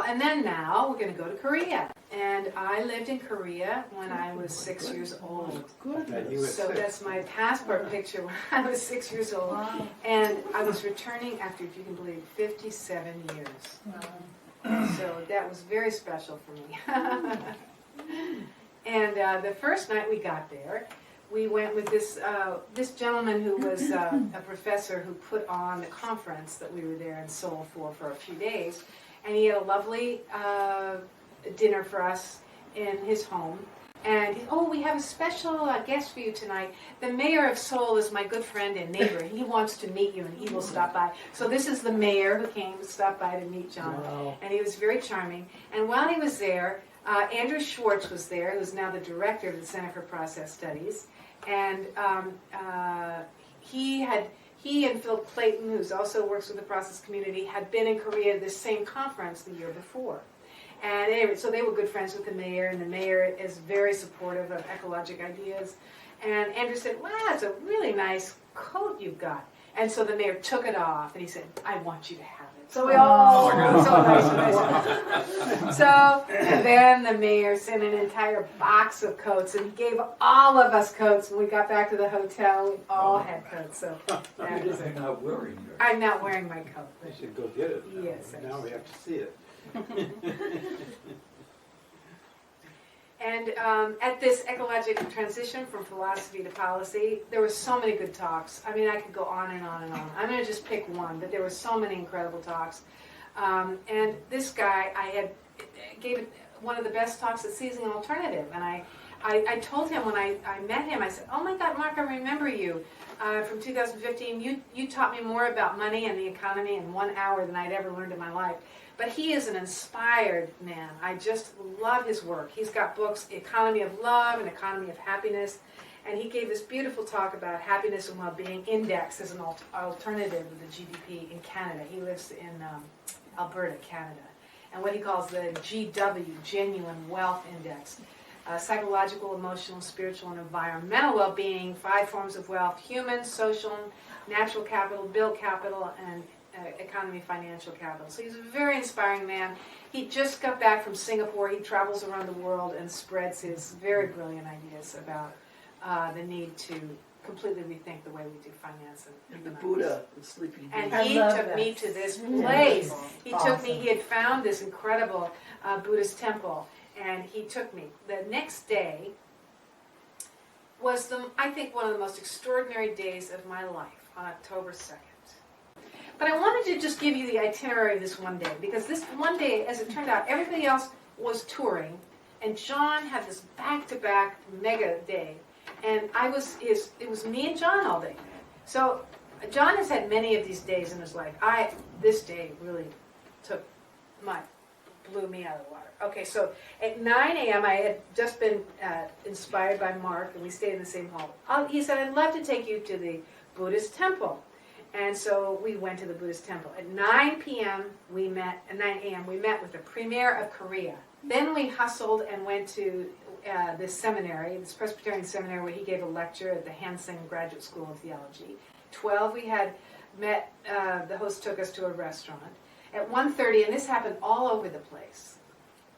And then now we're going to go to Korea. And I lived in Korea when I was 6 years old. So that's my passport picture when I was 6 years old. Wow. And I was returning after, if you can believe, 57 years. Wow. So that was very special for me. And the first night we got there, we went with this gentleman who was a professor who put on the conference that we were there in Seoul for a few days. And he had a lovely dinner for us in his home. And, we have a special guest for you tonight. The mayor of Seoul is my good friend and neighbor. He wants to meet you, and he will stop by. So this is the mayor who came to stop by to meet John. Wow. And he was very charming. And while he was there, Andrew Schwartz was there, who's now the director of the Center for Process Studies. And he and Phil Clayton, who also works with the process community, had been in Korea at this same conference the year before. And anyway, so they were good friends with the mayor, and the mayor is very supportive of ecologic ideas. And Andrew said, "Wow, it's a really nice coat you've got." And so the mayor took it off, and he said, "I want you to have it." So we all, so nice. So then the mayor sent an entire box of coats, and he gave all of us coats. When we got back to the hotel, we all had coats. So that was it. Not wearing yours. I'm not wearing my coat. You should go get it. Yes. Now we have to see it. And at this ecologic transition from philosophy to policy, there were so many good talks. I mean, I could go on and on and on. I'm going to just pick one, but there were so many incredible talks. And this guy, gave one of the best talks at Seizing an Alternative. And I told him when I met him, I said, "Oh my God, Mark, I remember you from 2015. You taught me more about money and the economy in 1 hour than I'd ever learned in my life." But he is an inspired man. I just love his work. He's got books, Economy of Love and Economy of Happiness. And he gave this beautiful talk about happiness and well-being index as an alternative to the GDP in Canada. He lives in Alberta, Canada. And what he calls the GW, Genuine Wealth Index. Psychological, emotional, spiritual, and environmental well-being, 5 forms of wealth: human, social, natural capital, built capital, and economy, financial capital. So he's a very inspiring man. He just got back from Singapore. He travels around the world and spreads his very brilliant ideas about the need to completely rethink the way we do finance and the Buddha, the sleeping and Buddha. he took me to this place. He took me, he had found this incredible Buddhist temple, and he took me. The next day was, I think, one of the most extraordinary days of my life. on October 2nd. But I wanted to just give you the itinerary of this one day, because this one day, as it turned out, everybody else was touring, and John had this back-to-back mega day, and it was me and John all day. So John has had many of these days in his life. This day really blew me out of the water. Okay, so at 9 a.m. I had just been inspired by Mark, and we stayed in the same hall. He said, I'd love to take you to the Buddhist temple. And so we went to the Buddhist temple. At 9 a.m. we met with the Premier of Korea. Then we hustled and went to this seminary, this Presbyterian seminary, where he gave a lecture at the Hansing Graduate School of Theology. 12, we had met, the host took us to a restaurant. At 1:30, and this happened all over the place,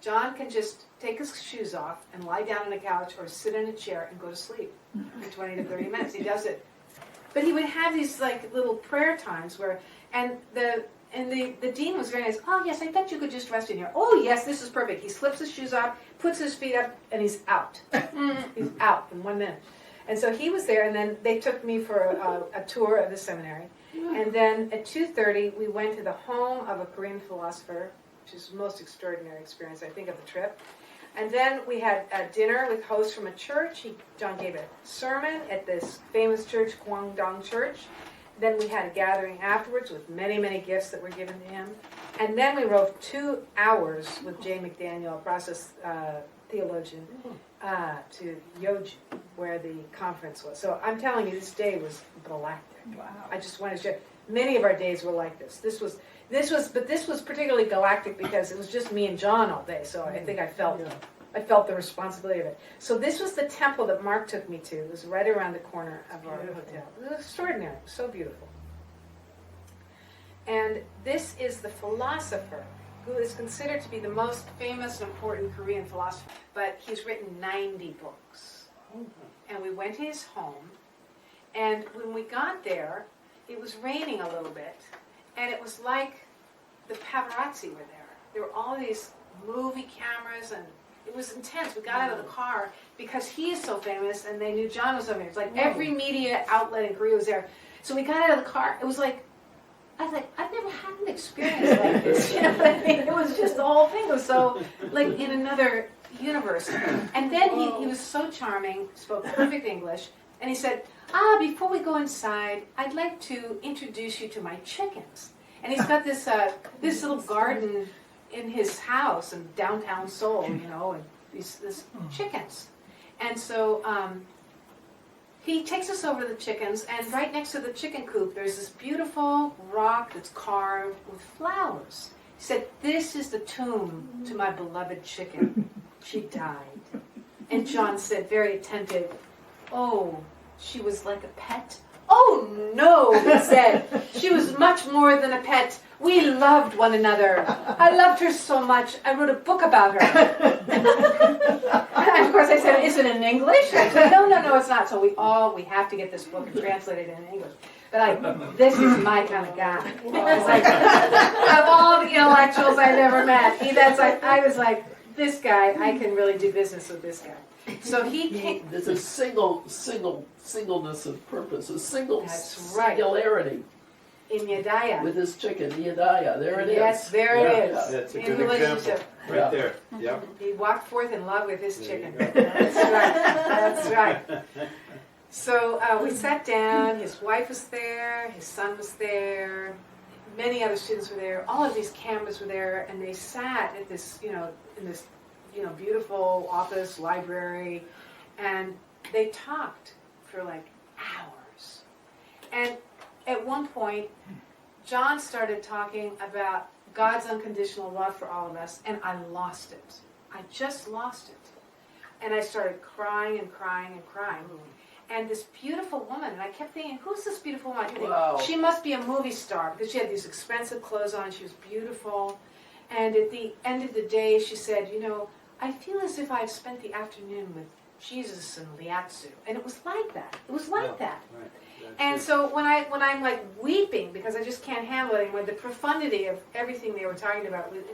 John can just take his shoes off and lie down on a couch or sit in a chair and go to sleep for 20 to 30 minutes. He does it. But he would have these like little prayer times where, and the dean was very nice. Oh yes, I thought you could just rest in here. Oh yes, this is perfect. He slips his shoes off, puts his feet up, and he's out. He's out in 1 minute. And so he was there, and then they took me for a tour of the seminary. And then at 2:30, we went to the home of a Korean philosopher, which is the most extraordinary experience, I think, of the trip. And then we had a dinner with hosts from a church. John gave a sermon at this famous church, Kwangdong Church. Then we had a gathering afterwards with many, many gifts that were given to him. And then we rode 2 hours with Jay McDaniel, a process theologian, to Yeoju, where the conference was. So I'm telling you, this day was galactic. Wow. I just wanted to share. Many of our days were like this. This was particularly galactic because it was just me and John all day. So I think I felt the responsibility of it. So this was the temple that Mark took me to. It was right around the corner of our hotel. It was extraordinary. It was so beautiful. And this is the philosopher who is considered to be the most famous and important Korean philosopher. But he's written 90 books. And we went to his home. And when we got there, it was raining a little bit. And it was like the paparazzi were there. There were all these movie cameras, and it was intense. We got out of the car because he is so famous, and they knew John was so famous. Like every media outlet in Korea was there. So we got out of the car. It was like, I was like, I've never had an experience like this. You know what I mean? It was just the whole thing was so like in another universe. And then he was so charming, spoke perfect English, and he said, before we go inside, I'd like to introduce you to my chickens. And he's got this this little garden in his house in downtown Seoul, you know, and these chickens. And so he takes us over to the chickens, and right next to the chicken coop, there's this beautiful rock that's carved with flowers. He said, this is the tomb to my beloved chicken. She died. And John said, very attentive, oh, she was like a pet? Oh no, he said. She was much more than a pet. We loved one another. I loved her so much, I wrote a book about her. And of course I said, is it in English? I said, no, it's not. So we have to get this book and translate it in English. But this is my kind of guy. It's like, of all the intellectuals I've ever met, I was like, this guy, I can really do business with this guy. So he came. There's a singleness of purpose, a singularity. In Yedaya. With this chicken, Yedaya. There it is. Yes, there it is. That's a In good relationship. example. Right there. Yep. He walked forth in love with his There you chicken. go. That's right. So we sat down. His wife was there. His son was there. Many other students were there. All of these cameras were there, and they sat at this, in this, beautiful office library, and they talked for like hours. And at one point, John started talking about God's unconditional love for all of us, and I lost it. I just lost it. And I started crying and crying and crying. And this beautiful woman, and I kept thinking, who's this beautiful woman? I kept thinking, she must be a movie star, because she had these expensive clothes on, she was beautiful. And at the end of the day, she said, I feel as if I've spent the afternoon with Jesus and Liatsu. And it was like that. It was like that. Right. And so when I'm like weeping because I just can't handle it anymore, the profundity of everything they were talking about, it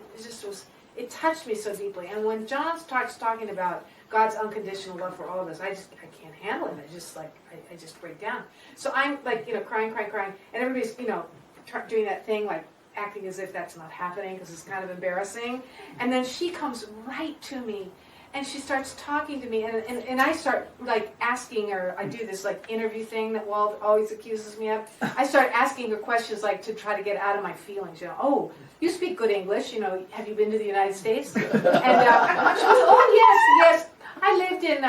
it touched me so deeply. And when John starts talking about God's unconditional love for all of us, I can't handle it. I just break down. So I'm like, crying, and everybody's, doing that thing, like acting as if that's not happening because it's kind of embarrassing. And then she comes right to me and she starts talking to me, and I start like asking her. I do this like interview thing that Walt always accuses me of. I start asking her questions like to try to get out of my feelings. Oh, you speak good English. Have you been to the United States? And she goes, oh yes. I lived in.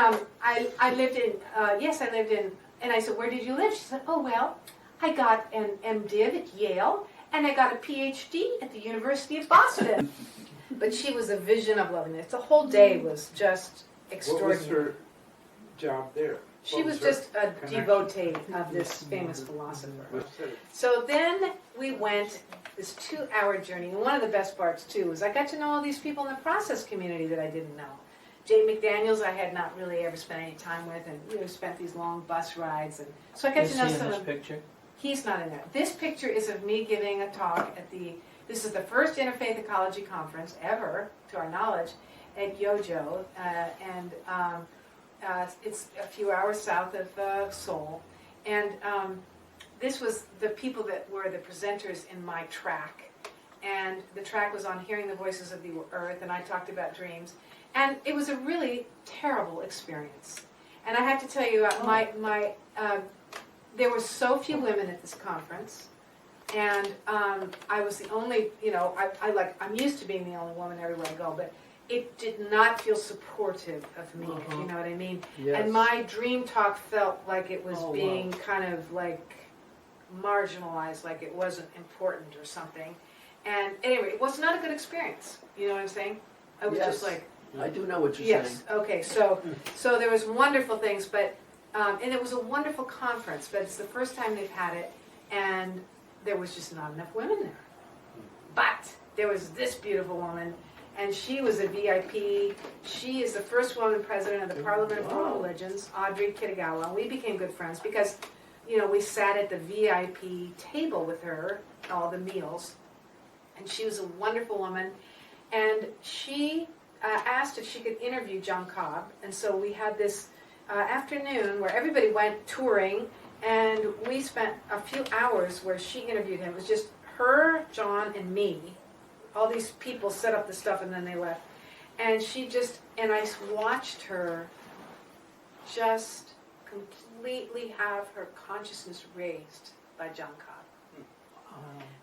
And I said, where did you live? She said, oh well, I got an MDiv at Yale, and I got a PhD at the University of Boston. But she was a vision of loveliness. The whole day was just extraordinary. What was her job there? She was just a devotee of this famous philosopher. So then we went this 2-hour journey. And one of the best parts, too, was I got to know all these people in the process community that I didn't know. Jay McDaniels I had not really ever spent any time with, and spent these long bus rides. And so I got to know some of them. Picture? He's not in there. This picture is of me giving a talk at this is the first Interfaith Ecology Conference ever, to our knowledge, at Yeoju, and it's a few hours south of Seoul. And this was the people that were the presenters in my track. And the track was on Hearing the Voices of the Earth, and I talked about dreams. And it was a really terrible experience. And I have to tell you, there were so few women at this conference. And I was the only, I'm used to being the only woman everywhere I go, but it did not feel supportive of me, if you know what I mean. Yes. And my dream talk felt like it was being kind of like marginalized, like it wasn't important or something. And anyway, it was not a good experience. You know what I'm saying? I was just like, I do know what you're yes. saying. Okay. So there was wonderful things, but and it was a wonderful conference. But it's the first time they've had it, and there was just not enough women there. But there was this beautiful woman, and she was a VIP. She is the first woman president of the Parliament of World Religions, Audrey Kitagawa. And we became good friends because, we sat at the VIP table with her, all the meals. And she was a wonderful woman. And she asked if she could interview John Cobb. And so we had this afternoon where everybody went touring, and we spent a few hours where she interviewed him. It was just her, John, and me. All these people set up the stuff, and then they left. And I watched her just completely have her consciousness raised by John Cobb.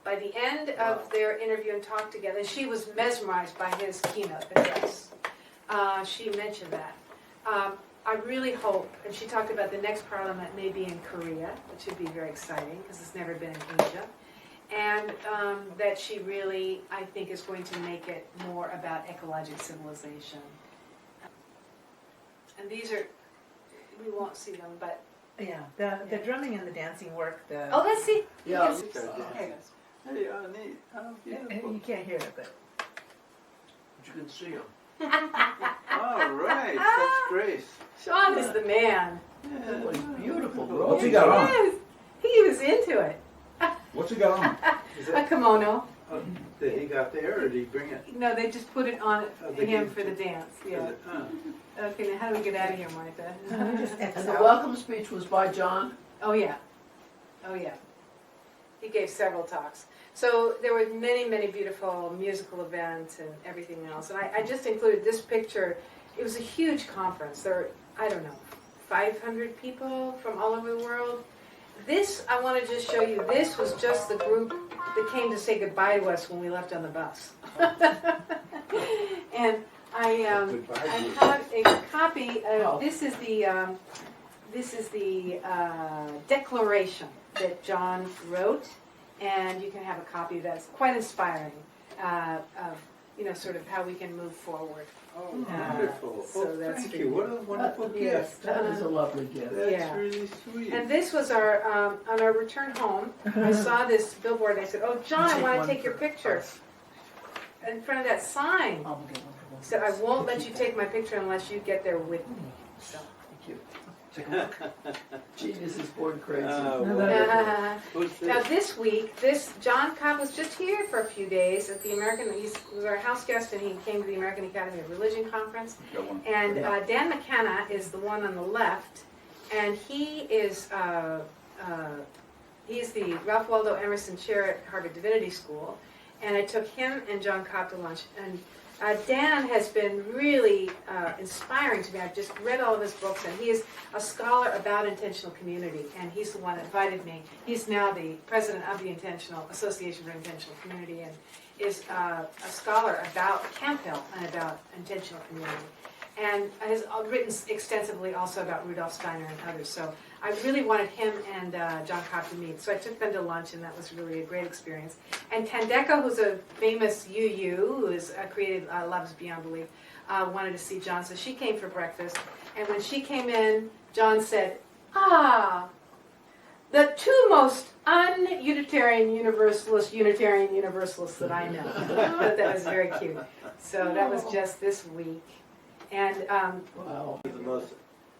By the end of their interview and talk together, she was mesmerized by his keynote address. She mentioned that. I really hope, and she talked about the next parliament may be in Korea, which would be very exciting because it's never been in Asia, and that she really, I think, is going to make it more about ecologic civilization. And these are, we won't see them, but... Yeah, the drumming and the dancing work. Oh, let's see. Yeah. You can see. Hey, neat. Oh, beautiful. You can't hear it, but But you can see them. All right, that's great. Sean is the man. That was beautiful, bro. What's he got on? Yes, he was into it. What's he got on? Is A that, kimono. did he got there, or did he bring it? No, they just put it on They him gave for the it dance. Is Yeah. it, Okay, now how do we get out of here, Monica? And the welcome speech was by John. Oh yeah. Oh yeah. He gave several talks. So there were many, many beautiful musical events and everything else. And I just included this picture. It was a huge conference. There were, 500 people from all over the world. This, I want to just show you, this was just the group that came to say goodbye to us when we left on the bus. And I have a copy of, this is the declaration that John wrote, and you can have a copy that's quite inspiring of, sort of how we can move forward. oh, wonderful. so Oh, that's thank you. What a wonderful Yes, gift. that is a lovely gift. That's Yeah. really sweet. And this was our, on our return home, I saw this billboard and I said, oh, John, I want to take your picture in front of that sign. I'll get one for one. He said, I won't let you take my picture unless you get there with me. So, Thank you. Genius is born crazy. Who's this? Now this week, John Cobb was just here for a few days at the American. He was our house guest, and he came to the American Academy of Religion conference. And Dan McKenna is the one on the left, and he is he's the Ralph Waldo Emerson Chair at Harvard Divinity School. And I took him and John Cobb to lunch. And Dan has been really inspiring to me. I've just read all of his books, and he is a scholar about intentional community, and he's the one that invited me. He's now the president of the Association for Intentional Community, and is a scholar about Camp Hill and about intentional community, and has written extensively also about Rudolf Steiner and others. So I really wanted him and John Cobb to meet, so I took them to lunch, and that was really a great experience. And Tandeka, who's a famous Yeoju, who has created Loves Beyond Belief, wanted to see John, so she came for breakfast. And when she came in, John said, the two most un-Unitarian Universalists that I know. I thought that was very cute. So that was just this week. And Wow. The most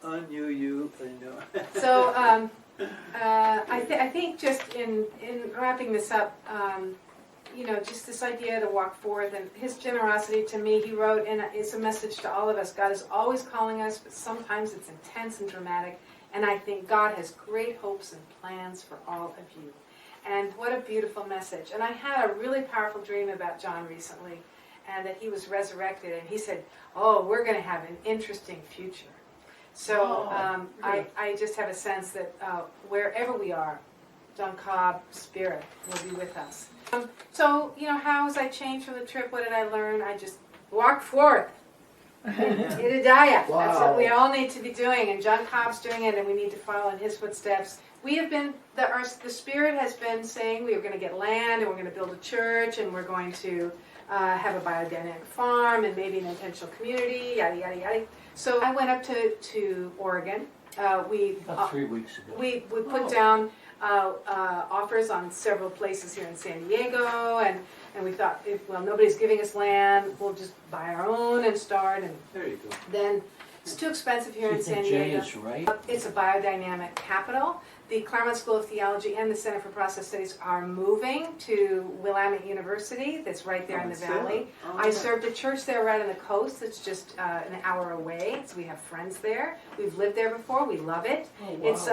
un-you, so I think just in wrapping this up, just this idea to walk forward and his generosity to me, he wrote, and it's a message to all of us. God is always calling us, but sometimes it's intense and dramatic. And I think God has great hopes and plans for all of you. And what a beautiful message. And I had a really powerful dream about John recently, and that he was resurrected. And he said, we're going to have an interesting future. So I just have a sense that wherever we are, John Cobb's spirit will be with us. So, how has I changed from the trip? What did I learn? I just walked forth. Ididaya. Wow. That's what we all need to be doing, and John Cobb's doing it, and we need to follow in his footsteps. We have been, the Spirit has been saying we are going to get land, and we're going to build a church, and we're going to have a biodynamic farm, and maybe an intentional community, yada, yada, yada. So I went up to Oregon. About 3 weeks ago. We put down offers on several places here in San Diego, and we thought, if nobody's giving us land, we'll just buy our own and start. And There you go. then it's too expensive here in San Jay Diego. is right. It's a biodynamic capital. The Claremont School of Theology and the Center for Process Studies are moving to Willamette University, that's right there in the valley. I served a church there right on the coast. It's just an hour away, so we have friends there. We've lived there before. We love it. Oh, wow. It's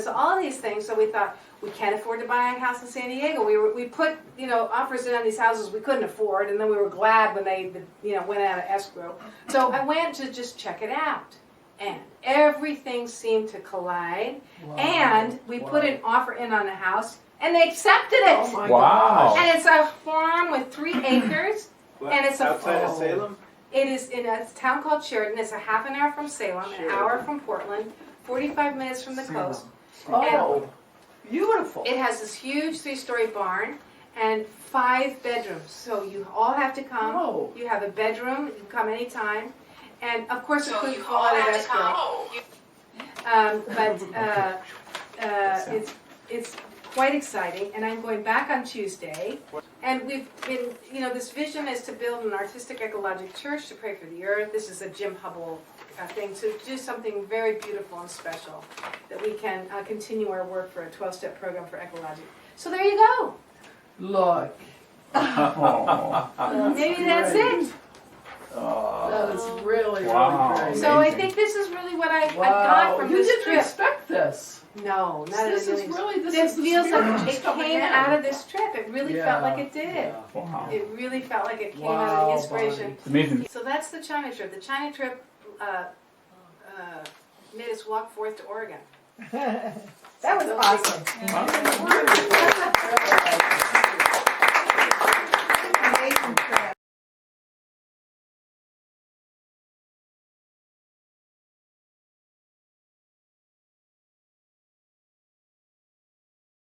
so all of these things. So we thought we can't afford to buy a house in San Diego. We put offers in on these houses we couldn't afford, and then we were glad when they went out of escrow. So I went to just check it out. And everything seemed to collide. Wow. And we put an offer in on a house, and they accepted it. Oh my Wow. gosh. And it's a farm with 3 acres. What, And it's outside of Salem? It is in a town called Sheridan. It's a half an hour from Salem, an hour from Portland, 45 minutes from the coast. Oh, beautiful. It has this huge 3-story barn and 5 bedrooms. So you all have to come. Oh. You have a bedroom. You can come anytime. And of course, it couldn't fall out of escrow. It's quite exciting, and I'm going back on Tuesday. And we've been, this vision is to build an artistic ecologic church to pray for the earth. This is a Jim Hubble thing, to do something very beautiful and special, that we can continue our work for a 12-step program for Ecologic. So there you go. Look. Maybe that's it. That is really, Wow. really great. So I think this is really what I got from you this didn't trip. expect this. No, not This in is the really, least. this It is the feels spirit like it just coming came in. out of this trip. It really felt like it did. Wow. It really felt like it came out Wow, of the inspiration. It's amazing. So that's the China trip. The China trip made us walk forth to Oregon. That was awesome. Where